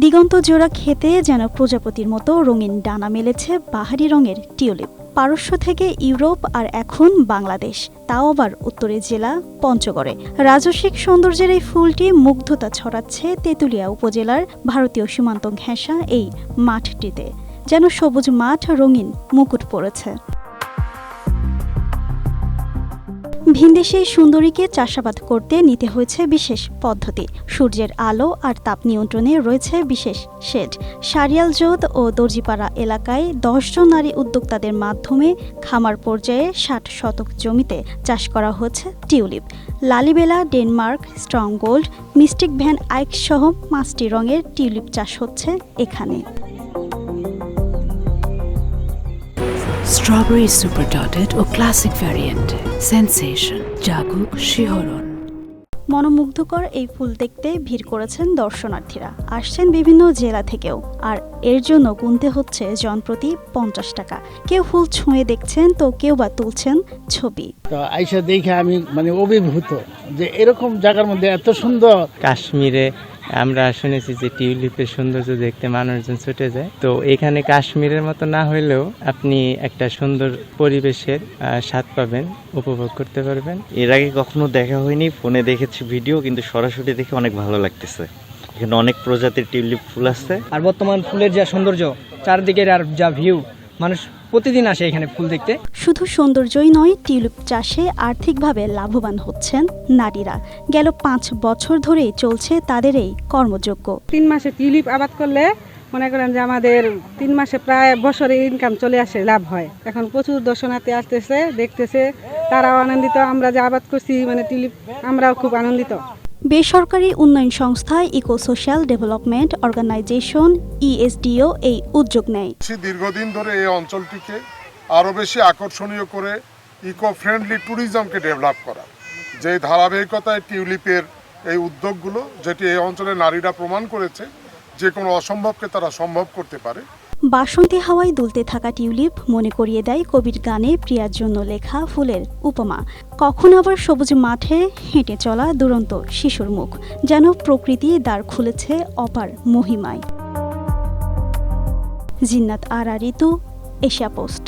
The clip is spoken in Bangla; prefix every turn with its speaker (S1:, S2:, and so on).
S1: দিগন্ত জোড়া খেতে যেন প্রজাপতির মতো রঙিন ডানা মেলেছে বাহারি রঙের টিউলিপ। পারস্য থেকে ইউরোপ আর এখন বাংলাদেশ, তাও আবার উত্তরের জেলা পঞ্চগড়ে। রাজস্বিক সৌন্দর্যের এই ফুলটি মুগ্ধতা ছড়াচ্ছে তেঁতুলিয়া উপজেলার ভারতীয় সীমান্ত ঘেঁষা এই মাঠটিতে। যেন সবুজ মাঠ রঙিন মুকুট পড়েছে। ভিনদেশী সুন্দরীকে চাষাবাদ করতে নিতে হয়েছে বিশেষ পদ্ধতি। সূর্যের আলো আর তাপ নিয়ন্ত্রণে রয়েছে বিশেষ শেড। সারিয়াল জোদ ও দর্জিপাড়া এলাকায় ১০ জন নারী উদ্যোক্তাদের মাধ্যমে খামার পর্যায়ে ৬০ শতক জমিতে চাষ করা হচ্ছে tulip. Lalibela, Denmark, Strong Gold, Mystic Van Eijk সহ ৫টি রঙের টিউলিপ চাষ হচ্ছে এখানে।
S2: স্ট্রবেরি সুপার ডটেড ও ক্লাসিক ভ্যারিয়েন্ট সেন্সেশন জাগুক শিহরণ।
S1: মনোমুগ্ধকর এই ফুল দেখতে ভিড় করেছেন দর্শনার্থীরা। আসছেন বিভিন্ন জেলা থেকেও, আর এর জন্য গুনতে হচ্ছে জনপ্রতি ৫০ টাকা। কেউ ফুল ছুঁয়ে দেখছেন তো কেউ বা তুলছেন ছবি।
S3: তো আইসা দেখে আমি অভিভূত যে এরকম জায়গার মধ্যে এত সুন্দর।
S4: কাশ্মীরে আমরা শুনেছি যে টিউলিপের সৌন্দর্য দেখতে মানুষজন ছুটে যায়, তো এখানে কাশ্মীরের মতো না হলেও আপনি একটা সুন্দর পরিবেশের স্বাদ পাবেন, উপভোগ করতে পারবেন।
S5: এর আগে কখনো দেখা হয়নি, ফোনে দেখেছি ভিডিও, কিন্তু সরাসরি দেখে অনেক ভালো লাগতেছে। এখানে অনেক প্রজাতির টিউলিপ ফুল আছে।
S6: আর বর্তমান ফুলের যা সৌন্দর্য, চারদিকের আর যা ভিউ, মানুষ প্রতিদিন আসে এখানে ফুল দেখতে।
S1: শুধু সৌন্দর্যই নয়, টিউলিপ চাষে আর্থিকভাবে লাভবান হচ্ছেন নারীরা। গেল ৫ বছর ধরেই চলছে তাদের এই কর্মযজ্ঞ।
S7: ৩ মাসে টিউলিপ আবাদ করলে মনে করেন যে আমাদের 3 মাসে প্রায় বছরে ইনকাম চলে আসে, লাভ হয়। এখন প্রচুর দর্শনার্থী আসতেছে, দেখতেছে, তারাও আনন্দিত। আমরা যে আবাদ করছি টিউলিপ, আমরাও খুব আনন্দিত।
S1: বেসরকারি উন্নয়ন সংস্থা eco social development organisation ESDO এই উদ্যোগ নেয়।
S8: দীর্ঘদিন ধরে এই অঞ্চলটিকে আরও বেশি আকর্ষণীয় করে ইকো ফ্রেন্ডলি ট্যুরিজমকে ডেভেলপ করা, যে ধারাবাহিকতায় টিউলিপের এই উদ্যোগগুলো, যেটি এই অঞ্চলের নারীরা প্রমাণ করেছে যে কোনো অসম্ভবকে তারা সম্ভব করতে পারে।
S1: বাসন্তী হাওয়ায় দুলতে থাকা টিউলিপ মনে করিয়ে দেয় কবির গানে প্রিয়ার জন্য লেখা ফুলের উপমা। কখন আবার সবুজ মাঠে হেঁটে চলা দুরন্ত শিশুর মুখ, যেন প্রকৃতি দ্বার খুলেছে অপার মহিমায়। জিন্নাত আরা ঋতু, এশিয়া পোস্ট।